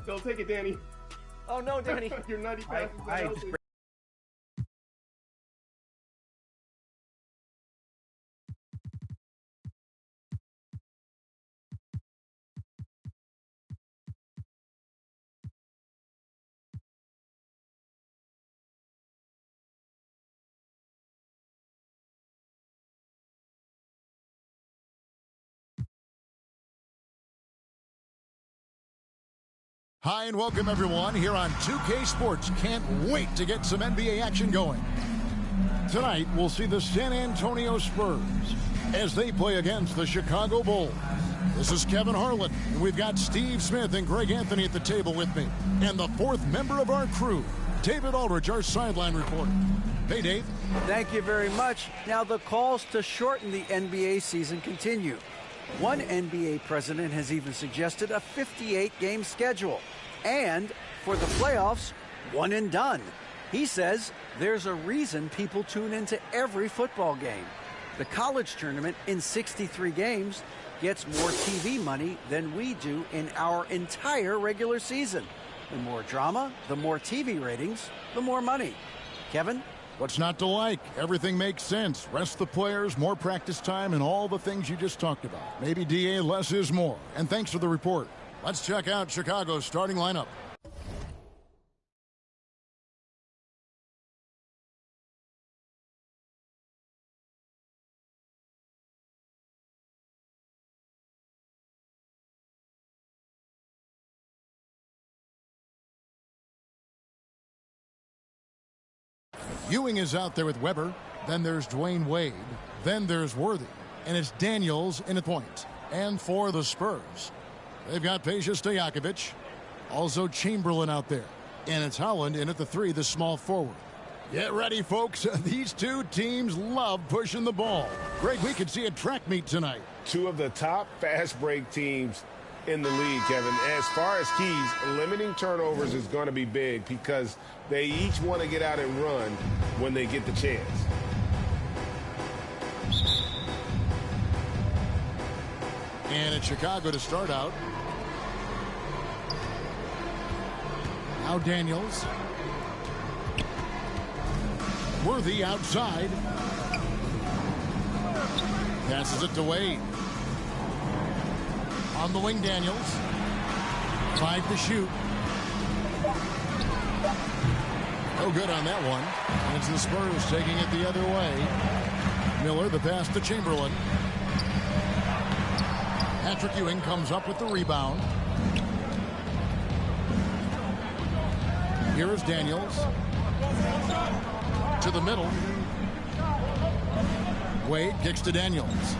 So take it, Danny. Oh, no, Danny. Your nutty pass is not healthy. Hi and welcome everyone here on 2K Sports. Can't wait to get some NBA action going. Tonight we'll see the San Antonio Spurs as they play against the Chicago Bulls. This is Kevin Harlan, and we've got Steve Smith and Greg Anthony at the table with me. And the fourth member of our crew, David Aldridge, our sideline reporter. Hey, Dave. Thank you very much. Now the calls to shorten the NBA season continue. One NBA president has even suggested a 58-game schedule. And for the playoffs, one and done. He says there's a reason people tune into every football game. The college tournament in 63 games gets more TV money than we do in our entire regular season. The more drama, the more TV ratings, the more money. Kevin? What's not to like? Everything makes sense. Rest the players, more practice time, and all the things you just talked about. Maybe, DA, less is more. And thanks for the report. Let's check out Chicago's starting lineup. Ewing is out there with Weber. Then there's Dwayne Wade. Then there's Worthy. And it's Daniels in at point. And for the Spurs, they've got Peja Stojakovic. Also Chamberlain out there. And it's Holland in at the 3, the small forward. Get ready, folks. These two teams love pushing the ball. Greg, we could see a track meet tonight. Two of the top fast break teams in the league, Kevin. As far as keys, limiting turnovers is going to be big because they each want to get out and run when they get the chance. And it's Chicago to start out. Now Daniels. Worthy outside. Passes it to Wade. On the wing, Daniels. 5 to shoot. No good on that one. And it's the Spurs taking it the other way. Miller, the pass to Chamberlain. Patrick Ewing comes up with the rebound. Here is Daniels. To the middle. Wade kicks to Daniels.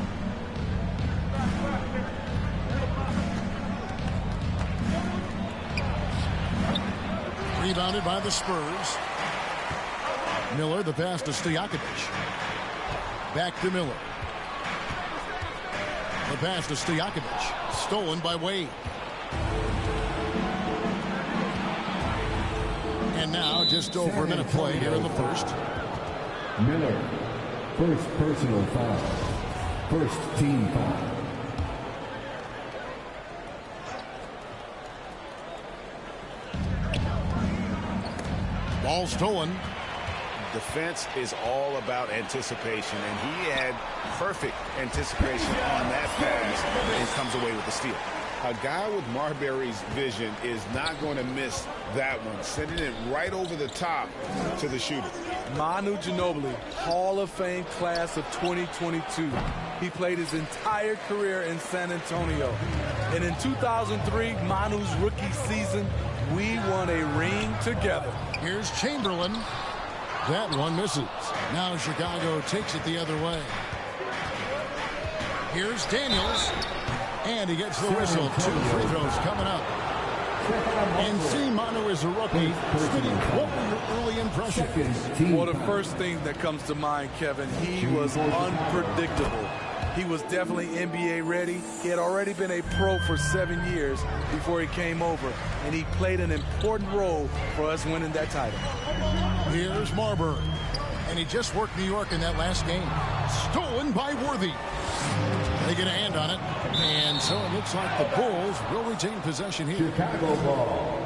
Rebounded by the Spurs. Miller, the pass to Stojakovic. Back to Miller. The pass to Stojakovic. Stolen by Wade. And now just over a minute play here in the first. Miller, first personal foul. First team foul. Ball stolen. Defense is all about anticipation, and he had perfect anticipation on that pass and comes away with the steal. A guy with Marbury's vision is not going to miss that one, sending it right over the top to the shooter. Manu Ginobili, Hall of Fame class of 2022. He played his entire career in San Antonio. And in 2003, Manu's rookie season, we won a ring together. Here's Chamberlain. That one misses. Now Chicago takes it the other way. Here's Daniels. And he gets the whistle. 2 free throws coming up. And seeing Manu is a rookie. What were your early impressions? Well, the first thing that comes to mind, Kevin, he was unpredictable. He was definitely NBA ready. He had already been a pro for 7 years before he came over, and he played an important role for us winning that title. Here's Marbury, and he just worked New York in that last game. Stolen by Worthy. They get a hand on it. And so it looks like the Bulls will retain possession here. Chicago ball.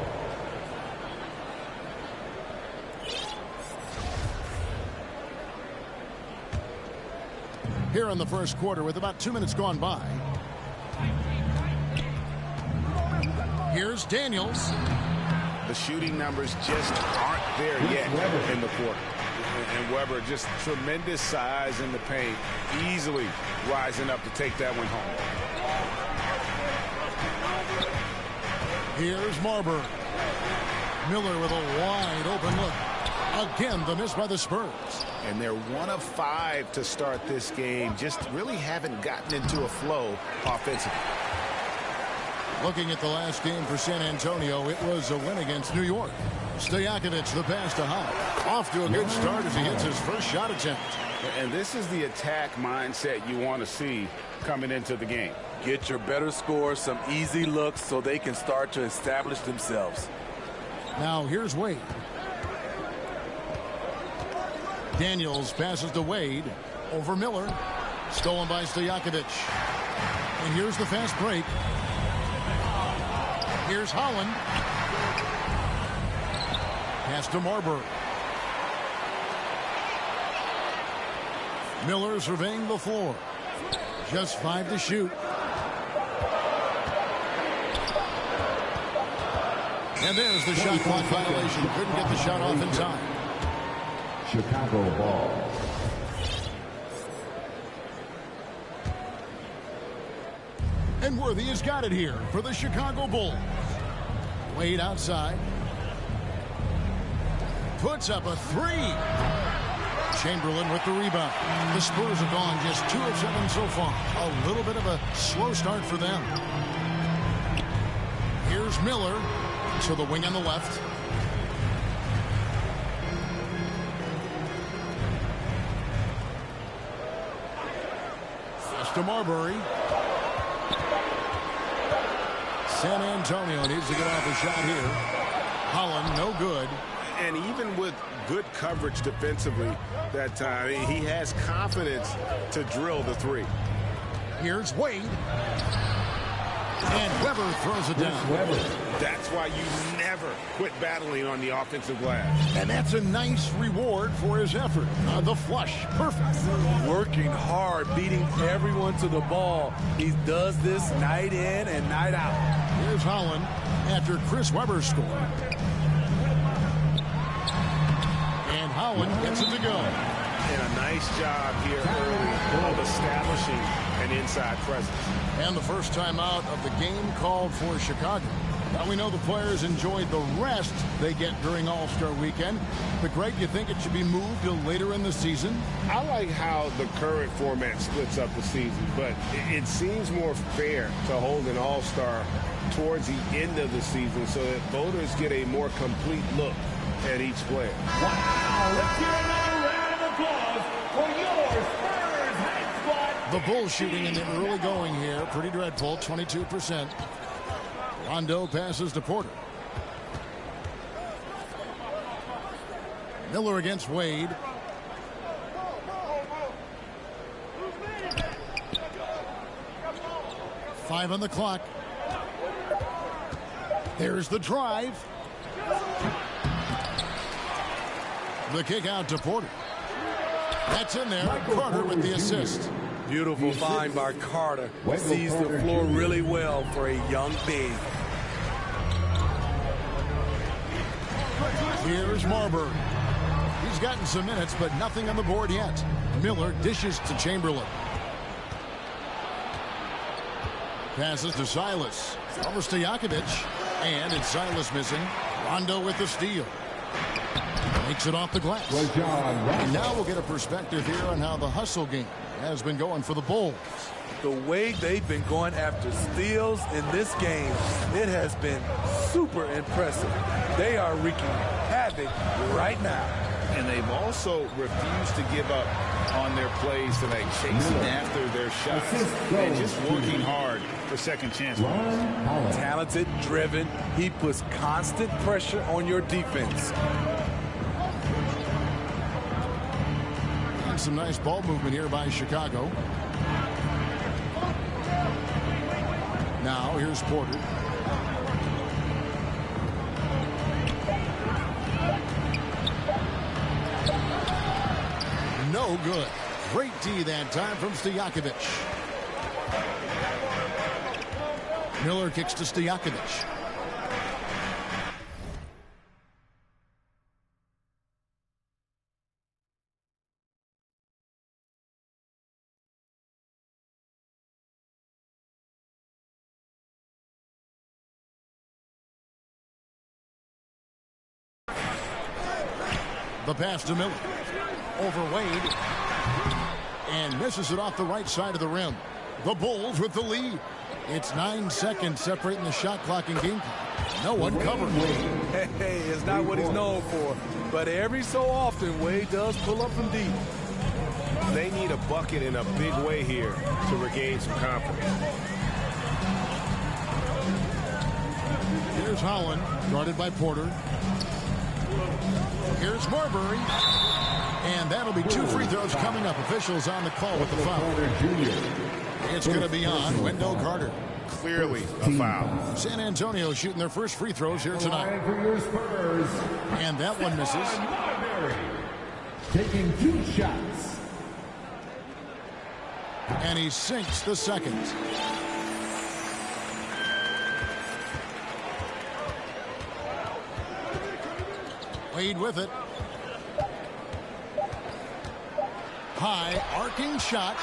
Here in the first quarter with about 2 minutes gone by. Here's Daniels. The shooting numbers just aren't there yet in the quarter. And Weber, just tremendous size in the paint, easily rising up to take that one home. Here's Marbury. Miller with a wide open look. Again, the miss by the Spurs. And they're 1 of 5 to start this game. Just really haven't gotten into a flow offensively. Looking at the last game for San Antonio, it was a win against New York. Stojakovic, the pass to Howard. Off to a good start as he hits his first shot attempt. And this is the attack mindset you want to see coming into the game. Get your better scores, some easy looks so they can start to establish themselves. Now here's Wade. Daniels passes to Wade. Over Miller. Stolen by Stojakovic. And here's the fast break. Here's Holland. Pass to Marbury. Miller surveying the floor. Just 5 to shoot. And there's the shot clock violation. Couldn't get the shot off in time. Chicago ball. And Worthy has got it here for the Chicago Bulls. Wade outside. Puts up a 3. Chamberlain with the rebound. The Spurs have gone just 2 of 7 so far. A little bit of a slow start for them. Here's Miller to the wing on the left. Pass to Marbury. San Antonio needs to get off a shot here. Holland, no good. And even with good coverage defensively that time, he has confidence to drill the 3. Here's Wade. And Weber throws it down. That's why you never quit battling on the offensive glass. And that's a nice reward for his effort. The flush, perfect. Working hard, beating everyone to the ball. He does this night in and night out. Here's Holland after Chris Webber scored. And Holland gets it to go. And a nice job here early of establishing an inside presence. And the first time out of the game called for Chicago. Now we know the players enjoyed the rest they get during All-Star Weekend. But Greg, you think it should be moved to later in the season? I like how the current format splits up the season, but it seems more fair to hold an All-Star towards the end of the season so that voters get a more complete look at each player. Wow, let's hear another round of applause for your Spurs high squad. The Bulls shooting in the early going here. Pretty dreadful, 22%. Rondo passes to Porter. Miller against Wade. Five on the clock. There's the drive. The kick out to Porter. That's in there. Carter with the assist. Beautiful find by Carter. Sees the floor really well for a young big. Here's Marbury. He's gotten some minutes, but nothing on the board yet. Miller dishes to Chamberlain. Passes to Silas. Over Stojakovic. And it's Silas missing. Rondo with the steal. Makes it off the glass. And now we'll get a perspective here on how the hustle game has been going for the Bulls. The way they've been going after steals in this game, it has been super impressive. They are wreaking havoc right now. And they've also refused to give up on their plays tonight, chasing after their shots and just working hard for second chance. Talented, driven, he puts constant pressure on your defense. And some nice ball movement here by Chicago. Now here's Porter. No good. Great D that time from Stojakovic. Miller kicks to Stojakovic. The pass to Miller. Over Wade. And misses it off the right side of the rim. The Bulls with the lead. It's 9 seconds separating the shot clock and game clock. No one covered. Hey, it's not what he's known for. But every so often, Wade does pull up from deep. They need a bucket in a big way here to regain some confidence. Here's Holland, guarded by Porter. Here's Marbury. And that'll be 2 free throws coming up. Officials on the call with the foul. It's going to be on Wendell Carter. Clearly a foul. San Antonio shooting their first free throws here tonight. And that one misses. Taking 2 shots. And he sinks the second. Wade with it. High arcing shot.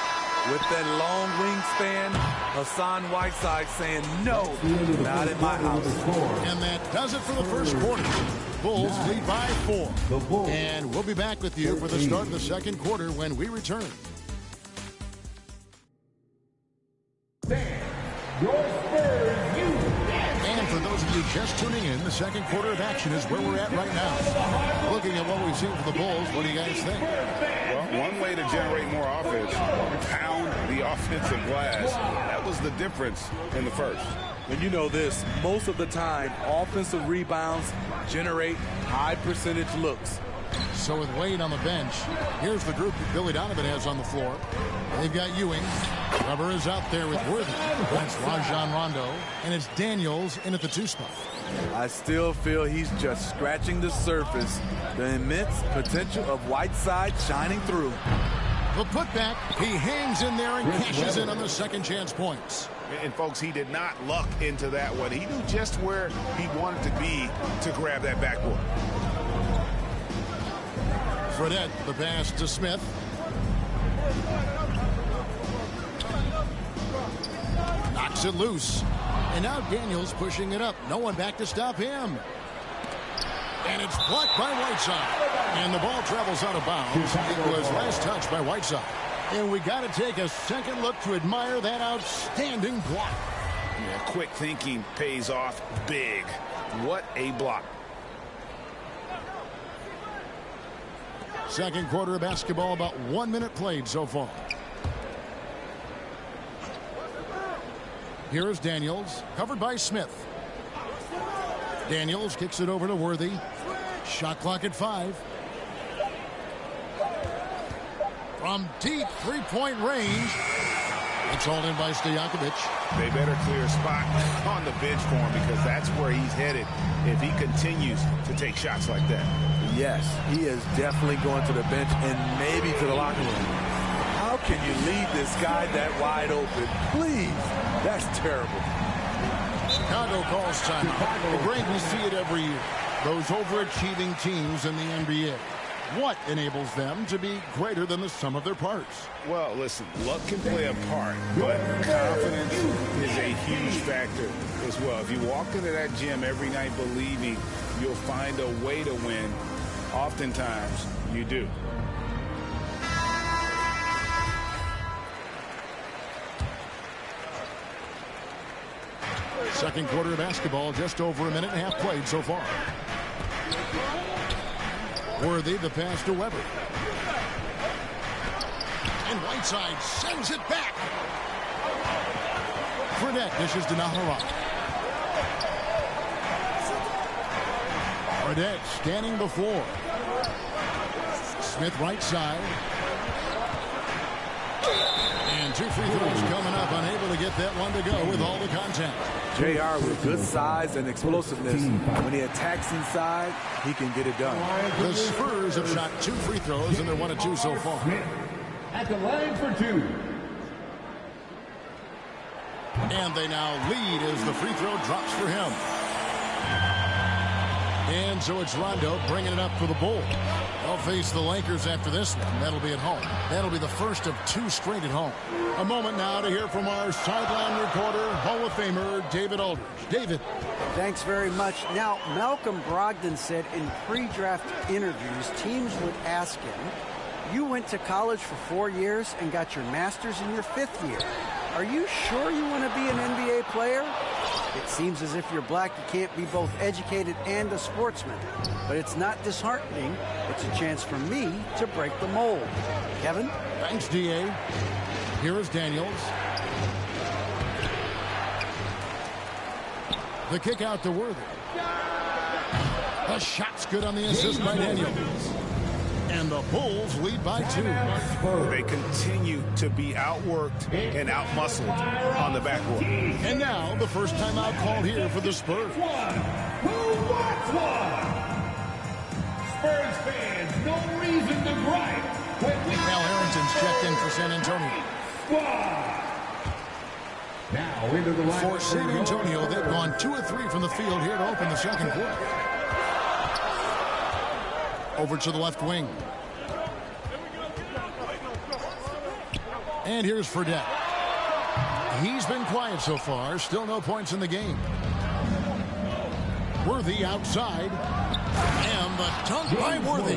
With that long wingspan, Hassan Whiteside saying, no, not in my house. And that does it for the first quarter. Bulls lead by 4. And we'll be back with you for the start of the second quarter when we return. And for those of you just tuning in, the second quarter of action is where we're at right now. Looking at what we've seen for the Bulls, what do you guys think? Well, one way to generate more offense, pound the offensive glass. That was the difference in the first. And you know this, most of the time, offensive rebounds generate high percentage looks. So with Wade on the bench, here's the group that Billy Donovan has on the floor. They've got Ewing. Weber is out there with Worthy. That's Rajon Rondo. And it's Daniels in at the 2 spot. I still feel he's just scratching the surface. The immense potential of Whiteside shining through. The putback, he hangs in there and cashes in on the second chance points. And folks, he did not luck into that one. He knew just where he wanted to be to grab that backboard. Fredette, the pass to Smith. Knocks it loose. And now Daniels pushing it up. No one back to stop him. And it's blocked by Whiteside. And the ball travels out of bounds. It was last touched by Whiteside. And we got to take a second look to admire that outstanding block. Yeah, quick thinking pays off big. What a block. Second quarter of basketball, about 1 minute played so far. Here is Daniels, covered by Smith. Daniels kicks it over to Worthy. Shot clock at 5. From deep three-point range. It's hauled in by Stojakovic. They better clear a spot on the bench for him because that's where he's headed if he continues to take shots like that. Yes, he is definitely going to the bench and maybe to the locker room. How can you leave this guy that wide open? Please, that's terrible. Chicago calls timeout. Great, we see it every year. Those overachieving teams in the NBA. What enables them to be greater than the sum of their parts? Well, listen, luck can play a part, but confidence is a huge factor as well. If you walk into that gym every night believing you'll find a way to win, oftentimes you do. Second quarter of basketball, just over a minute and a half played so far. Worthy, the pass to Weber. And Whiteside sends it back. Fredette dishes to Naharat. Fredette standing before. Smith right side. And And 2 free throws coming up. Unable to get that one to go with all the contact. JR with good size and explosiveness. When he attacks inside, he can get it done. The Spurs have shot 2 free throws, and they're 1 of 2 so far. At the line for 2. And they now lead as the free throw drops for him. And so it's Rondo bringing it up for the Bulls. They'll face the Lakers after this one. That'll be at home. That'll be the first of 2 straight at home. A moment now to hear from our sideline reporter, Hall of Famer David Aldridge. David. Thanks very much. Now, Malcolm Brogdon said in pre-draft interviews, teams would ask him, you went to college for 4 years and got your master's in your 5th year. Are you sure you want to be an NBA player? It seems as if you're black, you can't be both educated and a sportsman. But it's not disheartening. It's a chance for me to break the mold. Kevin? Thanks, D.A. Here is Daniels. The kick out to Worthy. The shot's good on the assist by Daniels. And the Bulls lead by 2. They continue to be outworked and outmuscled on the backboard. And now the first timeout called here for the Spurs. Who wants one? Spurs fans, no reason to gripe. Al Harrington's checked in for San Antonio. Now into the line. For San Antonio, they've gone 2 of 3 from the field here to open the second quarter. Over to the left wing. And here's Fredette. He's been quiet so far. Still no points in the game. Worthy outside. And the dunk by Worthy.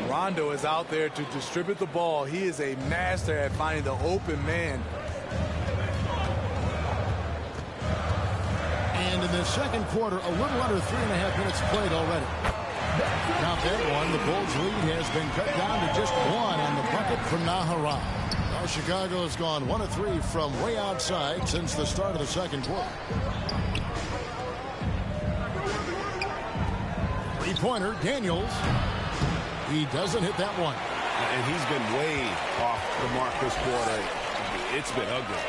Rondo is out there to distribute the ball. He is a master at finding the open man. And in the second quarter, a little under 3.5 minutes played already. Not that one. The Bulls' lead has been cut down to just 1 on the bucket from Nahara. Now Chicago has gone 1 of 3 from way outside since the start of the second quarter. Three-pointer, Daniels. He doesn't hit that one. And he's been way off the mark this quarter. It's been ugly.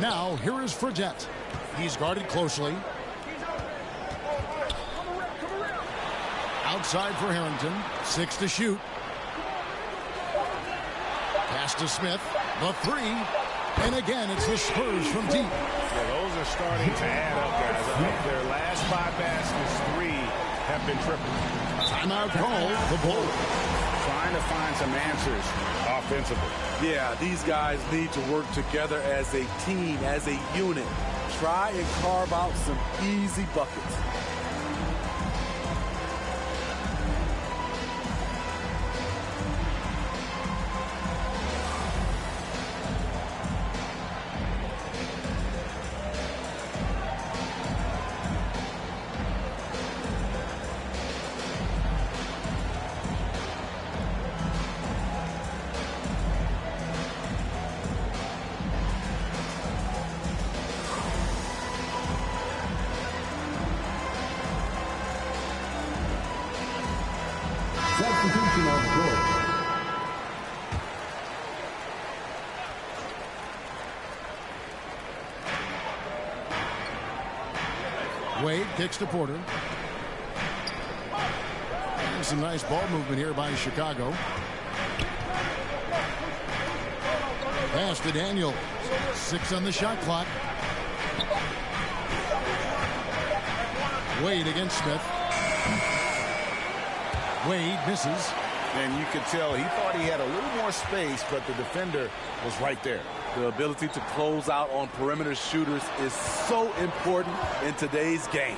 Now, here is Fredette. He's guarded closely. Outside for Harrington. 6 to shoot. Pass to Smith. The 3. And again, it's the Spurs from deep. Yeah, those are starting to add up, guys. Their last 5 baskets, 3 have been triple. Timeout call, the Bulls. Trying to find some answers offensively. Yeah, these guys need to work together as a team, as a unit. Try and carve out some easy buckets. Substitution on court. Wade kicks to Porter. And some nice ball movement here by Chicago. Pass to Daniels. 6 on the shot clock. Wade against Smith. Wade misses. And you could tell he thought he had a little more space, but the defender was right there. The ability to close out on perimeter shooters is so important in today's game.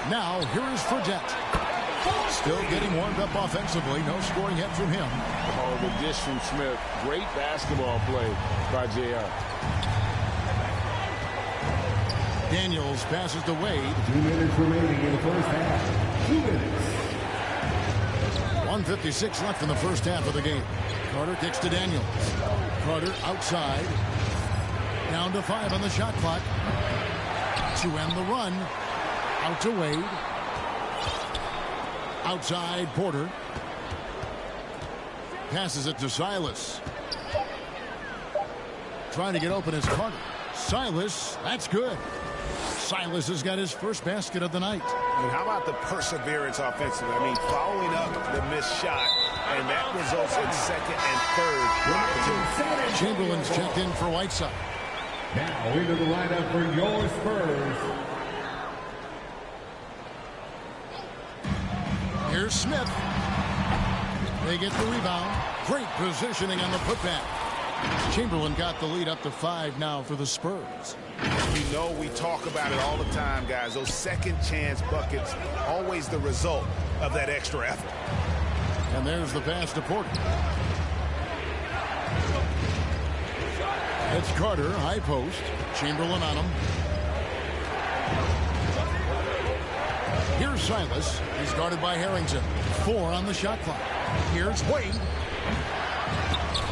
Now, here is Fredette. Still getting warmed up offensively. No scoring yet from him. Oh, the dish from Smith. Great basketball play by JR. Daniels passes to Wade. 2 minutes remaining in the first half. 2 minutes. 1:56 left in the first half of the game. Carter kicks to Daniels. Carter outside. Down to 5 on the shot clock. To end the run. Out to Wade. Outside Porter. Passes it to Silas. Trying to get open is Carter. Silas, that's good. Silas has got his first basket of the night. And how about the perseverance offensively? I mean, following up the missed shot, and that results in second and third opportunity. Chamberlain's checked in for Whiteside. Now into the lineup for your Spurs. Here's Smith. They get the rebound. Great positioning on the putback. Chamberlain got the lead up to 5 now for the Spurs. You know we talk about it all the time, guys. Those second chance buckets, always the result of that extra effort. And there's the pass to Porter. It's Carter, high post. Chamberlain on him. Here's Silas. He's guarded by Harrington. 4 on the shot clock. Here's Wade.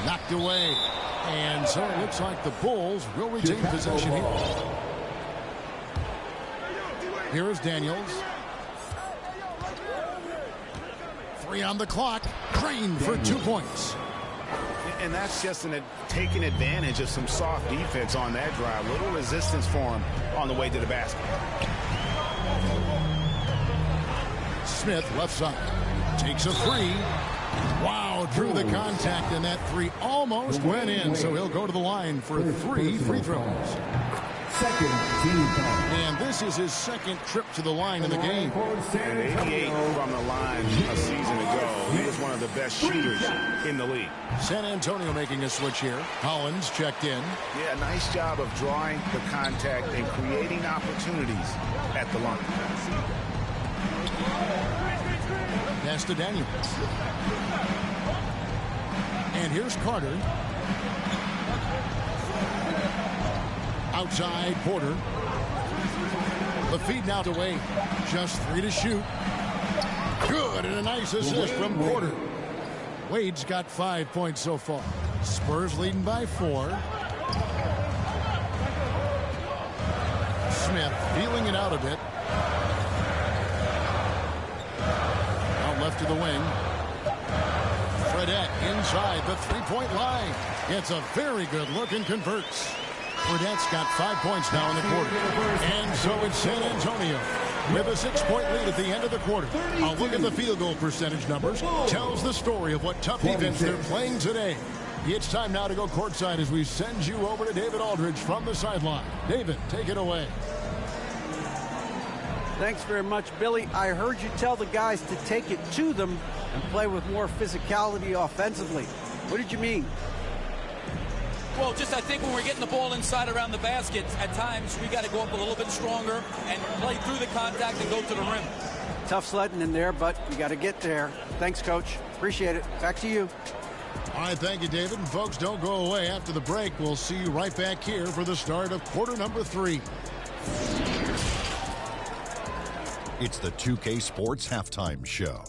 Knocked away. And so it looks like the Bulls will retain possession here. Here is Daniels. 3 on the clock. Green for 2 points. And that's just taking advantage of some soft defense on that drive. Little resistance for him on the way to the basket. Smith left side. Takes a 3. Wow, drew the contact, and that 3 almost went in, so he'll go to the line for 3 free throws. Second team foul. And this is his second trip to the line in the game. And 88 from the line a season ago. He is one of the best shooters in the league. San Antonio making a switch here. Collins checked in. Yeah, nice job of drawing the contact and creating opportunities at the line. Pass to Daniels. And here's Carter. Outside, Porter. The feed now to Wade. Just 3 to shoot. Good, and a nice assist from Porter. Wade's got 5 points so far. Spurs leading by 4. Smith feeling it out a bit. Out left to the wing. Fredette inside the three-point line. Gets a very good look and converts. Fredette's got 5 points now in the quarter. And so it's San Antonio with a 6-point lead at the end of the quarter. A look at the field goal percentage numbers tells the story of what tough defense they're playing today. It's time now to go courtside as we send you over to David Aldridge from the sideline. David, take it away. Thanks very much, Billy. I heard you tell the guys to take it to them and play with more physicality offensively. What did you mean? Well, just I think when we're getting the ball inside around the basket, at times we got to go up a little bit stronger and play through the contact and go to the rim. Tough sledding in there, but you got to get there. Thanks, Coach. Appreciate it. Back to you. All right, thank you, David. And folks, don't go away. After the break, we'll see you right back here for the start of quarter number 3. It's the 2K Sports Halftime Show.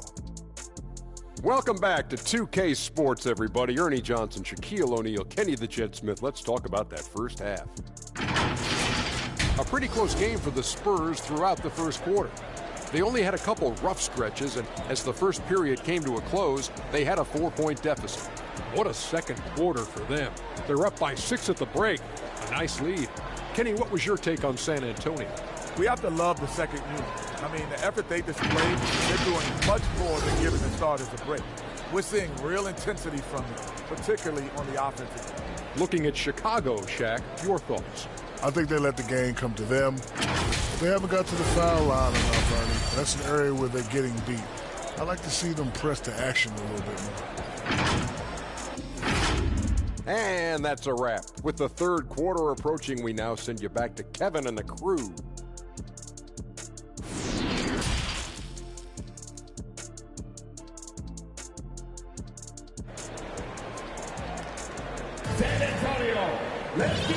Welcome back to 2K Sports, everybody. Ernie Johnson, Shaquille O'Neal, Kenny the Jet Smith. Let's talk about that first half. A pretty close game for the Spurs throughout the first quarter. They only had a couple rough stretches, and as the first period came to a close, they had a 4-point deficit. What a second quarter for them. They're up by 6 at the break. A nice lead. Kenny, what was your take on San Antonio? We have to love the second unit. I mean, the effort they displayed, they're doing much more than giving the starters a break. We're seeing real intensity from them, particularly on the offensive end. Looking at Chicago, Shaq, your thoughts? I think they let the game come to them. They haven't got to the foul line enough, Ernie. That's an area where they're getting beat. I like to see them press to action a little bit more. And that's a wrap. With the third quarter approaching, we now send you back to Kevin and the crew.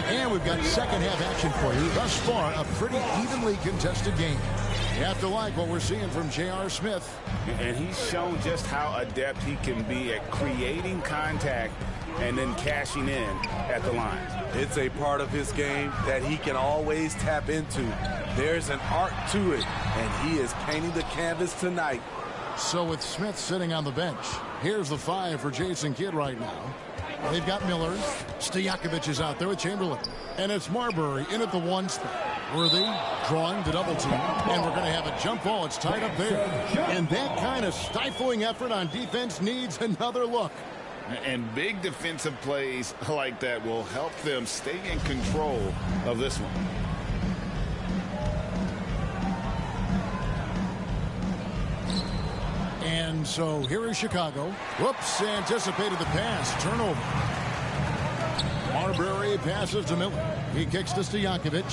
And we've got second half action for you. Thus far, a pretty evenly contested game. You have to like what we're seeing from J.R. Smith. And he's shown just how adept he can be at creating contact and then cashing in at the line. It's a part of his game that he can always tap into. There's an art to it, and he is painting the canvas tonight. So with Smith sitting on the bench, here's the 5 for Jason Kidd right now. They've got Miller. Stojakovic is out there with Chamberlain. And it's Marbury in at the 1 spot. Worthy drawing the double team. And we're going to have a jump ball. It's tied up there. And that kind of stifling effort on defense needs another look. And big defensive plays like that will help them stay in control of this one. And so here is Chicago. Whoops, anticipated the pass. Turnover. Marbury passes to Miller. He kicks to Stojakovic.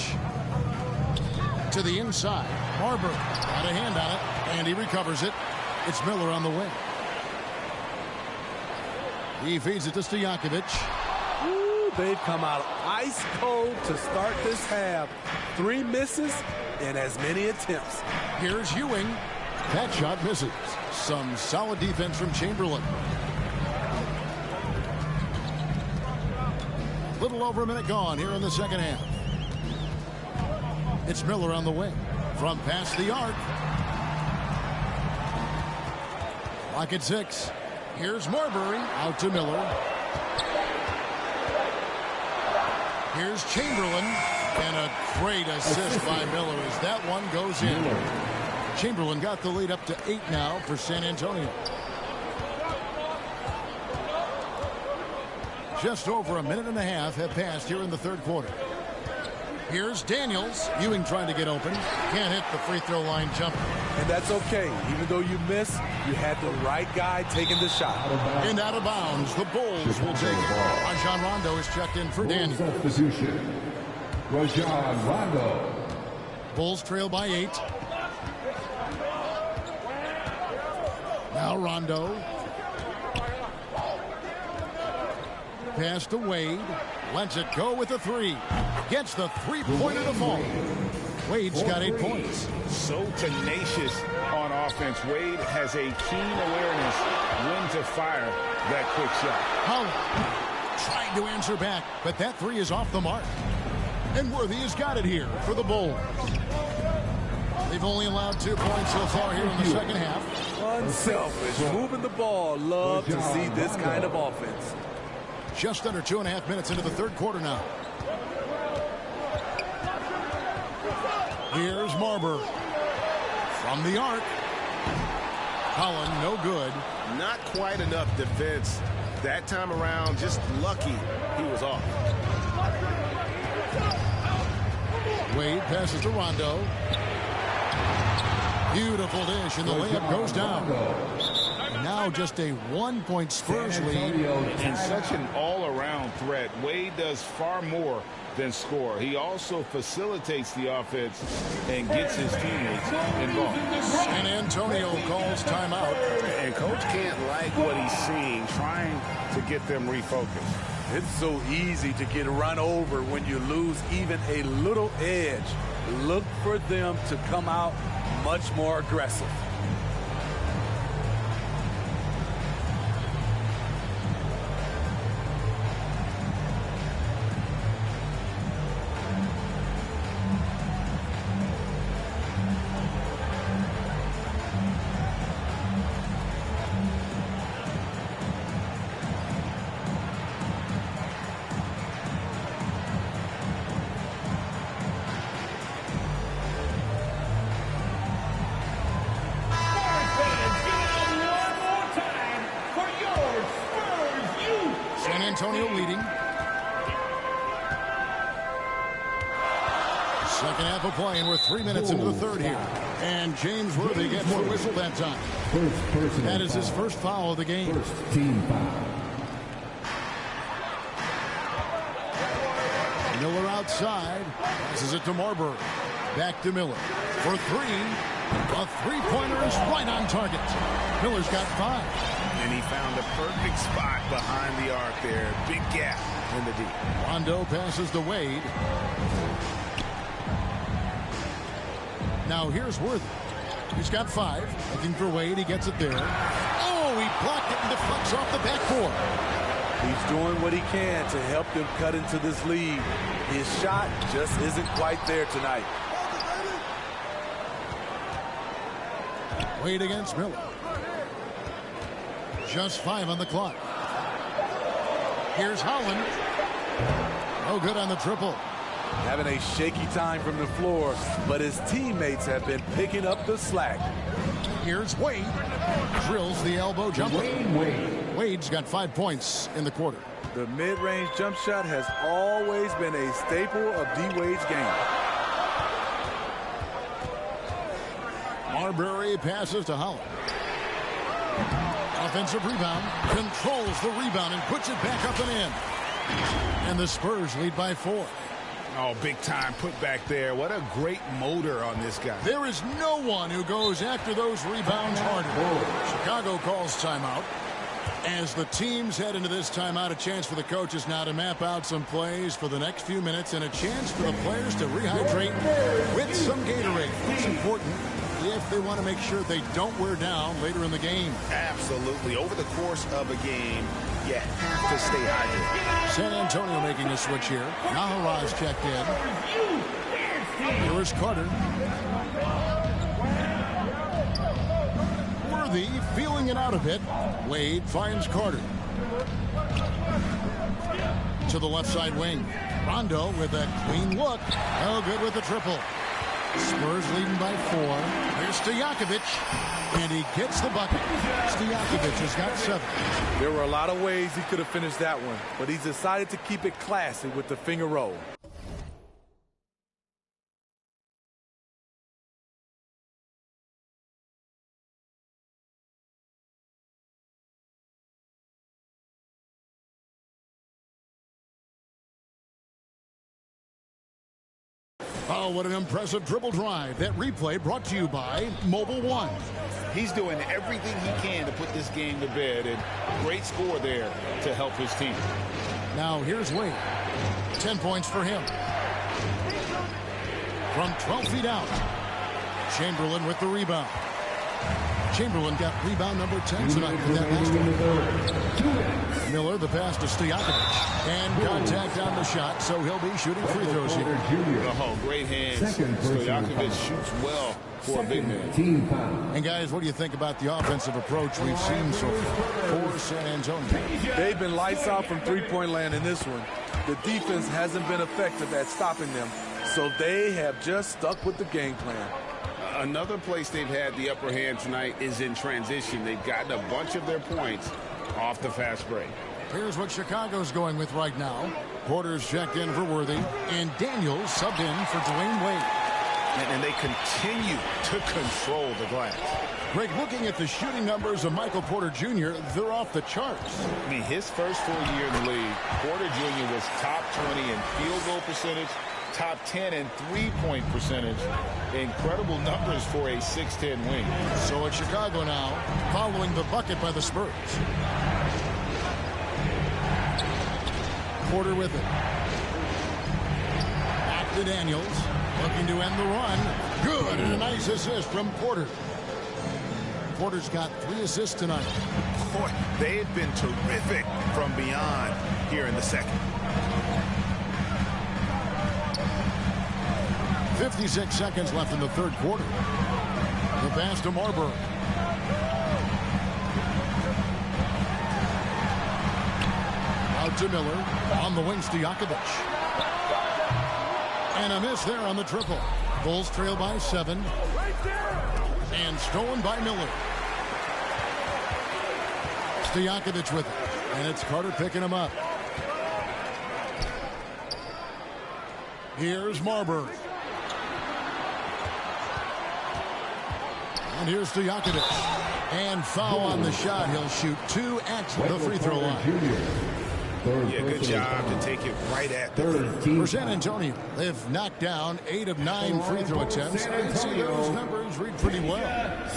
To the inside. Marbury got a hand on it, and he recovers it. It's Miller on the wing. He feeds it to Stojakovic. Ooh, they've come out ice cold to start this half. 3 misses and as many attempts. Here's Ewing. That shot misses. Some solid defense from Chamberlain. Little over a minute gone here in the second half. It's Miller on the wing. From past the arc. Lock at 6. Here's Marbury. Out to Miller. Here's Chamberlain. And a great assist by Miller as that one goes in. Chamberlain got the lead up to 8 now for San Antonio. Just over a minute and a half have passed here in the third quarter. Here's Daniels. Ewing trying to get open. Can't hit the free throw line jumper. And that's okay. Even though you miss, you had the right guy taking the shot. And out of bounds. The Bulls will take it. Rajon Rondo is checked in for Daniels. Substitution. Rajon Rondo. Bulls trail by 8. Now Rondo. Pass to Wade. Lets it go with the 3. Gets the 3-pointer to fall. Wade's got 8 points. So tenacious on offense. Wade has a keen awareness when to fire that quick shot. Holland trying to answer back, but that 3 is off the mark. And Worthy has got it here for the Bulls. They've only allowed 2 points so far here in the second half. Unselfish, moving the ball. Love to see this kind of offense. Just under 2.5 minutes into the third quarter now. Here's Marbury. From the arc. Holland, no good. Not quite enough defense that time around. Just lucky he was off. Wade passes to Rondo. Beautiful dish, and the layup goes down. Now just a 1-point Spurs lead. And such an all-around threat. Wade does far more than score. He also facilitates the offense and gets his teammates involved. San Antonio calls timeout. And coach can't like what he's seeing, trying to get them refocused. It's so easy to get run over when you lose even a little edge. Look for them to come out much more aggressive. Antonio leading. Second half of play, and we're 3 minutes into the third here. And James Worthy gets the whistle that time. That is his first foul of the game. First team foul. Miller outside. Passes it to Marbury. Back to Miller. For 3. A three-pointer is right on target. Miller's got 5. And he found a perfect spot behind the arc there. Big gap in the deep. Rondo passes to Wade. Now here's Worthy. He's got 5. Looking for Wade. He gets it there. Oh, he blocked it and deflects off the backboard. He's doing what he can to help them cut into this lead. His shot just isn't quite there tonight. Wade against Miller. Just 5 on the clock. Here's Holland. No good on the triple. Having a shaky time from the floor, but his teammates have been picking up the slack. Here's Wade. Drills the elbow jumper. Wade's got 5 points in the quarter. The mid-range jump shot has always been a staple of D-Wade's game. Marbury passes to Holland. Offensive rebound. Controls the rebound and puts it back up and in. And the Spurs lead by 4. Oh, big time put back there. What a great motor on this guy. There is no one who goes after those rebounds harder. Chicago calls timeout. As the teams head into this timeout, a chance for the coaches now to map out some plays for the next few minutes and a chance for the players to rehydrate with some Gatorade. It's important if they want to make sure they don't wear down later in the game. Absolutely. Over the course of a game, you have to stay hydrated. San Antonio making a switch here. Naharaz checked in. Here's Carter. Worthy feeling it out a bit. Wade finds Carter. To the left side wing. Rondo with a clean look. No good with the triple. Spurs leading by 4. Here's Stojakovic, and he gets the bucket. Stojakovic has got 7. There were a lot of ways he could have finished that one, but he's decided to keep it classy with the finger roll. Oh, what an impressive dribble drive. That replay brought to you by Mobile One. He's doing everything he can to put this game to bed, and great score there to help his team. Now here's Wade. 10 points for him. From 12 feet out. Chamberlain with the rebound. Chamberlain got rebound number 10 tonight with that last one. Miller, the pass to Stojakovic. And contact on the shot, so he'll be shooting free throws here. Oh, great hands. Stojakovic shoots well for a big man. And guys, what do you think about the offensive approach we've seen so far for San Antonio? They've been lights out from three-point land in this one. The defense hasn't been effective at stopping them, so they have just stuck with the game plan. Another place they've had the upper hand tonight is in transition. They've gotten a bunch of their points off the fast break. Here's what Chicago's going with right now. Porter's checked in for Worthy, and Daniels subbed in for Dwade Wade. And they continue to control the glass. Greg, looking at the shooting numbers of Michael Porter Jr., they're off the charts. I mean, his first full year in the league, Porter Jr. was top 20 in field goal percentage, top 10 in three-point percentage. Incredible numbers for a 6'10 wing. So it's Chicago now, following the bucket by the Spurs. Porter with it. Back to Daniels. Looking to end the run. Good, and a nice assist from Porter. Porter's got 3 assists tonight. Boy, they have been terrific from beyond here in the second. 56 seconds left in the third quarter. The pass to Marbury. Out to Miller. On the wing, Stojakovic. And a miss there on the triple. Bulls trail by 7. And stolen by Miller. Stojakovic with it. And it's Carter picking him up. Here's Marbury. And here's Stojakovic. And foul on the shot. He'll shoot 2 at the free throw line. Yeah, good job to take it right at the For San Antonio, they've knocked down 8 of 9 free throw attempts. And see those numbers read pretty well.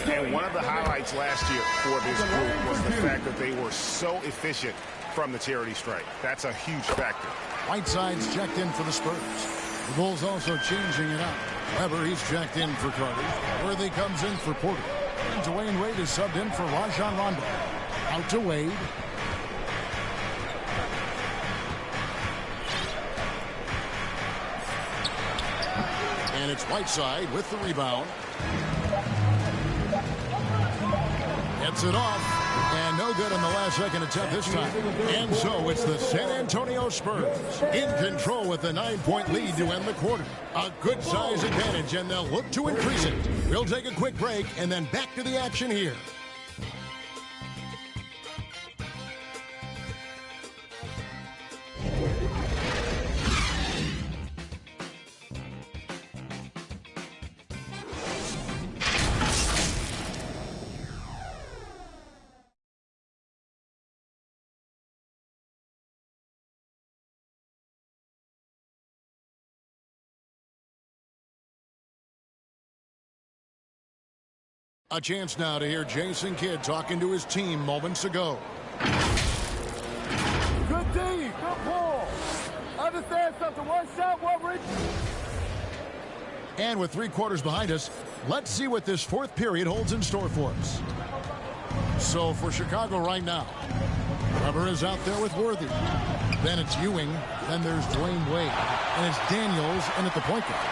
And one of the highlights last year for this group was the fact that they were so efficient from the charity stripe. That's a huge factor. Whiteside's checked in for the Spurs. The Bulls also changing it up. Weber, he's checked in for Carter. Worthy comes in for Porter. And Dwade Wade is subbed in for Rajon Rondo. Out to Wade. And it's Whiteside with the rebound. Gets it off. And no good on the last second attempt this time. And so it's the San Antonio Spurs in control with a 9-point lead to end the quarter. A good size advantage, and they'll look to increase it. We'll take a quick break and then back to the action here. A chance now to hear Jason Kidd talking to his team moments ago. Good D, good ball. Understand something, one shot, one reach. And with 3 quarters behind us, let's see what this fourth period holds in store for us. So for Chicago right now, Weber is out there with Worthy. Then it's Ewing. Then there's Dwade Wade. And it's Daniels in at the point guard.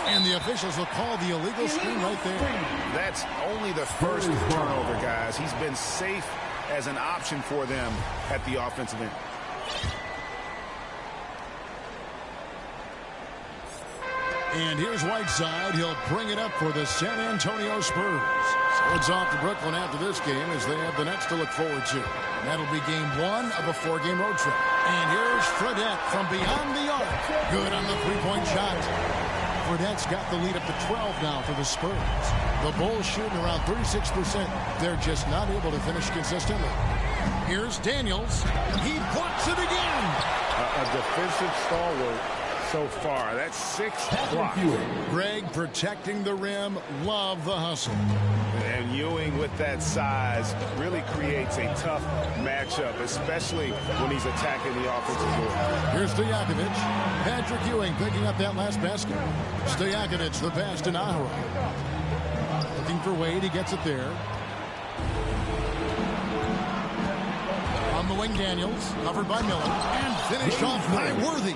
And the officials will call the illegal screen right there. That's only the first turnover, guys. He's been safe as an option for them at the offensive end. And here's Whiteside. He'll bring it up for the San Antonio Spurs. So it's off to Brooklyn after this game as they have the Nets to look forward to. And that'll be game 1 of a 4-game road trip. And here's Fredette from beyond the arc. Good on the 3-point shot. Fredette's got the lead up to 12 now for the Spurs. The Bulls shooting around 36%. They're just not able to finish consistently. Here's Daniels. He blocks it again. A defensive stalwart so far. That's 6 blocks. Greg protecting the rim. Love the hustle. And Ewing with that size really creates a tough matchup, especially when he's attacking the offensive board. Here's Stojakovic. Patrick Ewing picking up that last basket. Stojakovic, the pass to Nahara. Looking for Wade. He gets it there. On the wing, Daniels. Covered by Miller. And finished off by Worthy.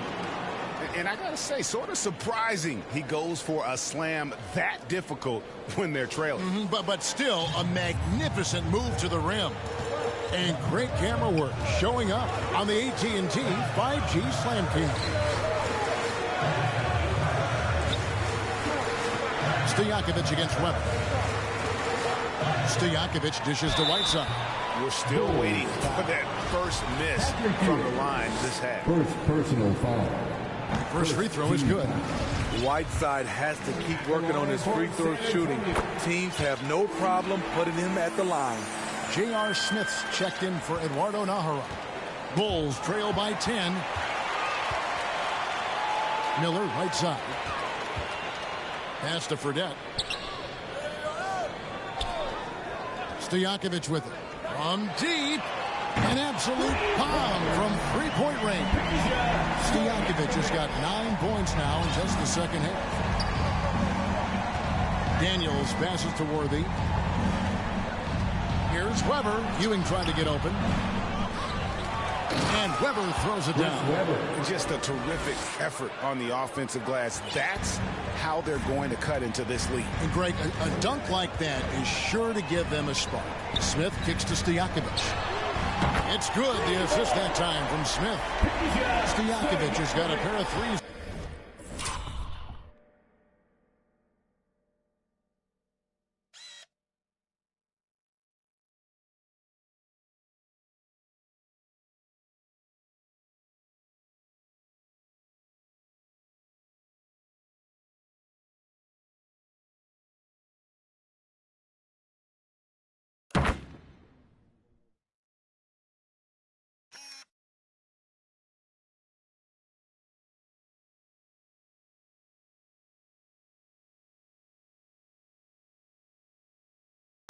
And I got to say, sort of surprising he goes for a slam that difficult when they're trailing. But still a magnificent move to the rim. And great camera work showing up on the AT&T 5G Slam Cam. Stojakovic against Weber. Stojakovic dishes to Whiteside. We're still waiting for that first miss from the line this half. First personal foul. First free throw is good. Whiteside has to keep working on his free throw shooting. Teams have no problem putting him at the line. J.R. Smith's checked in for Eduardo Nahara. Bulls trail by 10. Miller, right side. Pass to Fredette. Stojakovic with it. From deep. An absolute bomb from 3-point range. Stojakovic has got 9 points now in just the second half. Daniels passes to Worthy. Here's Weber. Ewing trying to get open. And Weber throws it down. Just a terrific effort on the offensive glass. That's how they're going to cut into this lead. And Greg, a dunk like that is sure to give them a spark. Smith kicks to Stojakovic. It's good, the assist that time from Smith. Stojakovic has got a pair of threes.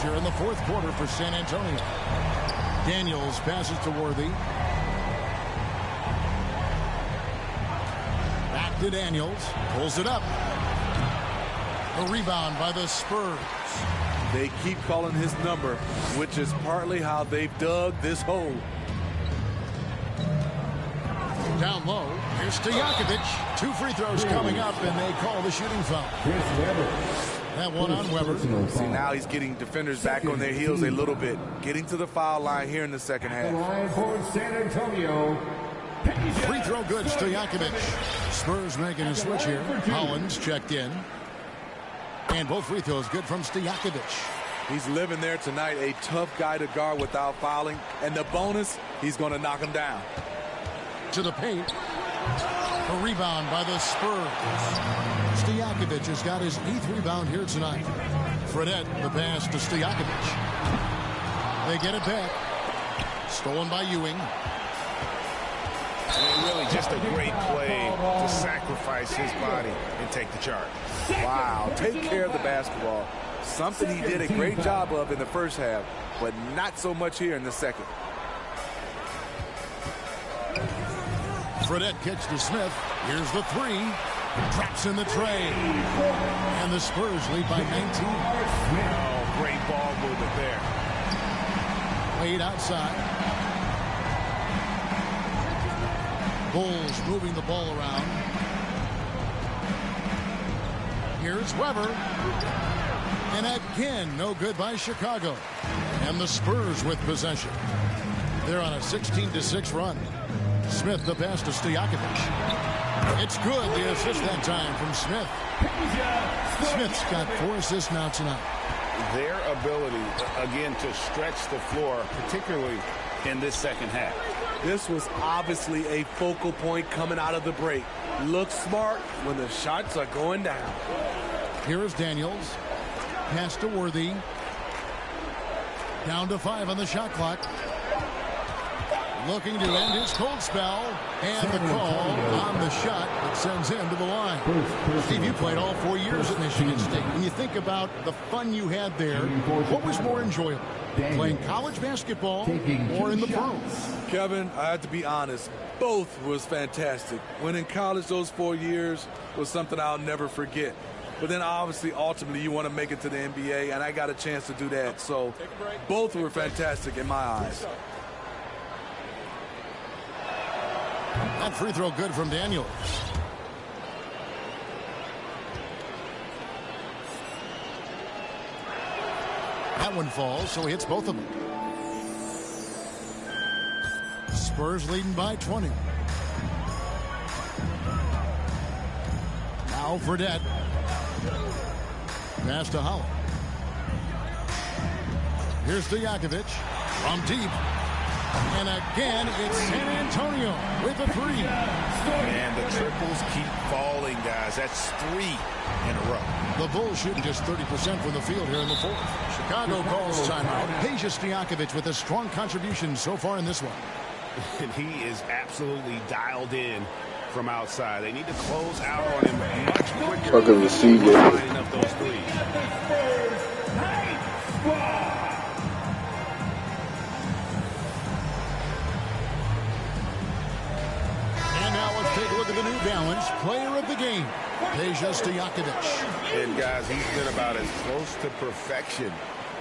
Here in the fourth quarter for San Antonio. Daniels passes to Worthy. Back to Daniels. Pulls it up. A rebound by the Spurs. They keep calling his number, which is partly how they've dug this hole. Down low. Here's Stojakovic. 2 free throws coming up, and they call the shooting foul. That one on Weber. See, now he's getting defenders back on their heels a little bit. Getting to the foul line here in the second half. Line for San Antonio. Free throw good, Stojakovic. Spurs making a switch here. Collins checked in. And both free throws good from Stojakovic. He's living there tonight, a tough guy to guard without fouling. And the bonus, he's going to knock him down. To the paint. A rebound by the Spurs. Stojakovic has got his 8th rebound here tonight. Fredette, the pass to Stojakovic. They get it back. Stolen by Ewing. And really just a great play to sacrifice his body and take the charge. Wow, take care of the basketball. Something he did a great job of in the first half, but not so much here in the second. Fredette kicks to Smith. Here's the 3. Drops in the tray. And the Spurs lead by 19. Oh, great ball movement there. Wade outside. Bulls moving the ball around. Here's Weber. And again, no good by Chicago. And the Spurs with possession. They're on a 16-6 run. Smith the pass to Stojakovic. It's good, the assist that time from Smith. Smith's got 4 assists now tonight. Their ability, again, to stretch the floor, particularly in this second half. This was obviously a focal point coming out of the break. Look smart when the shots are going down. Here is Daniels. Pass to Worthy. Down to 5 on the shot clock. Looking to end his cold spell. And the call on the shot that sends him to the line. Steve, you played all 4 years at Michigan State. When you think about the fun you had there, what was more enjoyable? Playing college basketball or in the pros? Kevin, I have to be honest. Both was fantastic. When in college, those 4 years was something I'll never forget. But then obviously, ultimately, you want to make it to the NBA, and I got a chance to do that. So both were fantastic in my eyes. That free throw good from Daniels. That one falls, so he hits both of them. Spurs leading by 20. Now Fredette. Pass to Holland. Here's Stojakovic from deep. And again, it's San Antonio with a 3. And the triples keep falling, guys. That's 3 in a row. The Bulls shooting just 30% from the field here in the 4th. Chicago calls timeout. Peja Stojakovic with a strong contribution so far in this one. And he is absolutely dialed in from outside. They need to close out on him much quicker. Lining up those threes. And now let's take a look at the New Balance player of the game, Peja Stojakovic. And guys, he's been about as close to perfection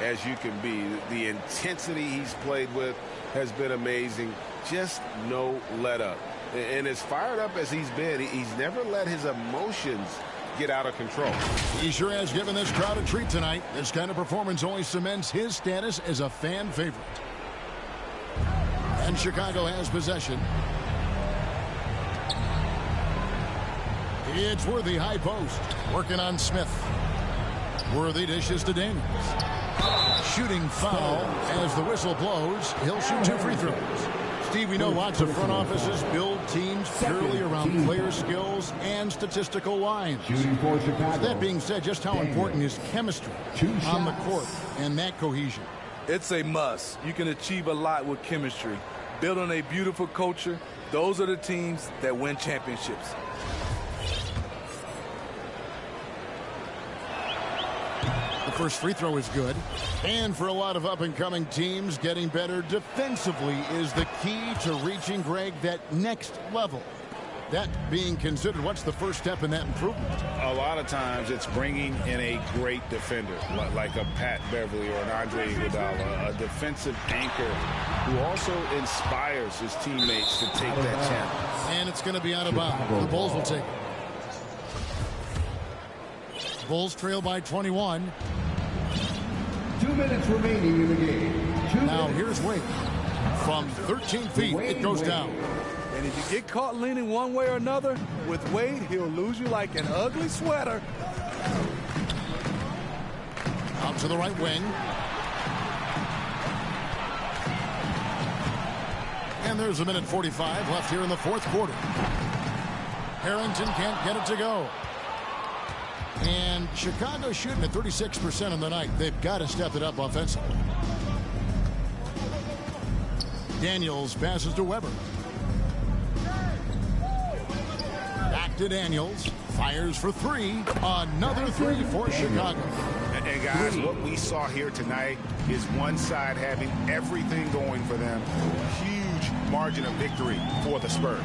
as you can be. The intensity he's played with has been amazing. Just no let up. And as fired up as he's been, he's never let his emotions get out of control. He sure has given this crowd a treat tonight. This kind of performance only cements his status as a fan favorite. And Chicago has possession. It's Worthy high post. Working on Smith. Worthy dishes to Daniels. Shooting foul as the whistle blows. He'll shoot 2 free throws. Steve, we know lots of front offices build teams purely around player skills and statistical lines. That being said, just how important is chemistry on the court and that cohesion? It's a must. You can achieve a lot with chemistry. Build on a beautiful culture. Those are the teams that win championships. The first free throw is good. And for a lot of up-and-coming teams, getting better defensively is the key to reaching, Greg, that next level. That being considered, what's the first step in that improvement? A lot of times it's bringing in a great defender, like a Pat Beverly or an Andre Iguodala, a defensive anchor who also inspires his teammates to take that challenge. And it's going to be out of bounds. The Bulls will take it. Bulls trail by 21. 2 minutes remaining in the game. Now here's Wade. From 13 feet, it goes down. And if you get caught leaning one way or another, with Wade, he'll lose you like an ugly sweater. Out to the right wing. And there's 1:45 left here in the fourth quarter. Harrington can't get it to go. And Chicago shooting at 36% on the night. They've got to step it up offensively. Daniels passes to Weber. Back to Daniels. Fires for three. Another three for Chicago. And guys, what we saw here tonight is one side having everything going for them. Huge margin of victory for the Spurs.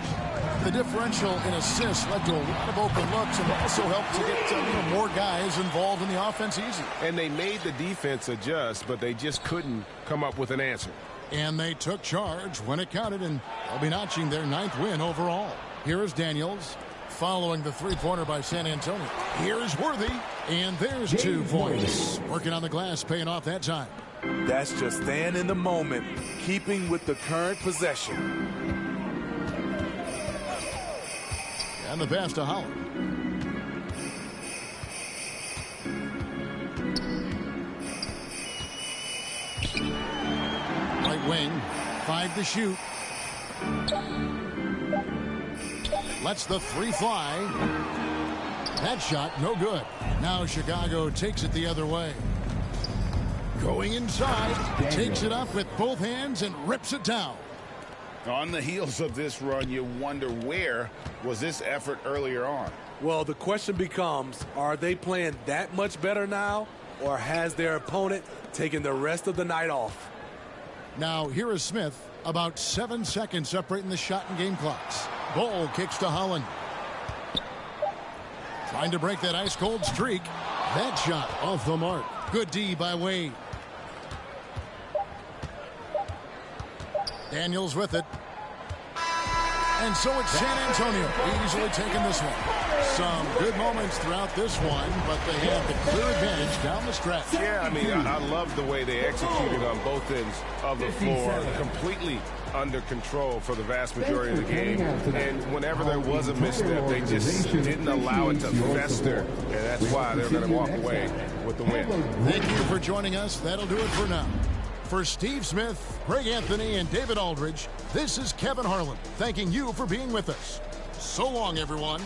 The differential in assists led to a lot of open looks and also helped to get more guys involved in the offense easy. And they made the defense adjust, but they just couldn't come up with an answer. And they took charge when it counted, and they'll be notching their 9th win overall. Here is Daniels following the three-pointer by San Antonio. Here's Worthy, and there's 2 points. Working on the glass, paying off that time. That's just staying in the moment, keeping with the current possession. And the pass to Holland. Right wing, 5 to shoot. Lets the three fly. That shot, no good. Now Chicago takes it the other way. Going inside, takes it up with both hands and rips it down. On the heels of this run, you wonder where was this effort earlier on? Well, the question becomes, are they playing that much better now, or has their opponent taken the rest of the night off? Now, here is Smith, about 7 seconds separating the shot and game clocks. Ball kicks to Holland. Trying to break that ice-cold streak. That shot off the mark. Good D by Wade. Daniels with it. And so it's San Antonio easily taking this one. Some good moments throughout this one, but they have the clear advantage down the stretch. Yeah, I mean, I love the way they executed on both ends of the floor. Completely under control for the vast majority of the game. And whenever there was a misstep, they just didn't allow it to fester. And that's why they're going to walk away with the win. Thank you for joining us. That'll do it for now. For Steve Smith, Greg Anthony, and David Aldridge, this is Kevin Harlan thanking you for being with us. So long, everyone.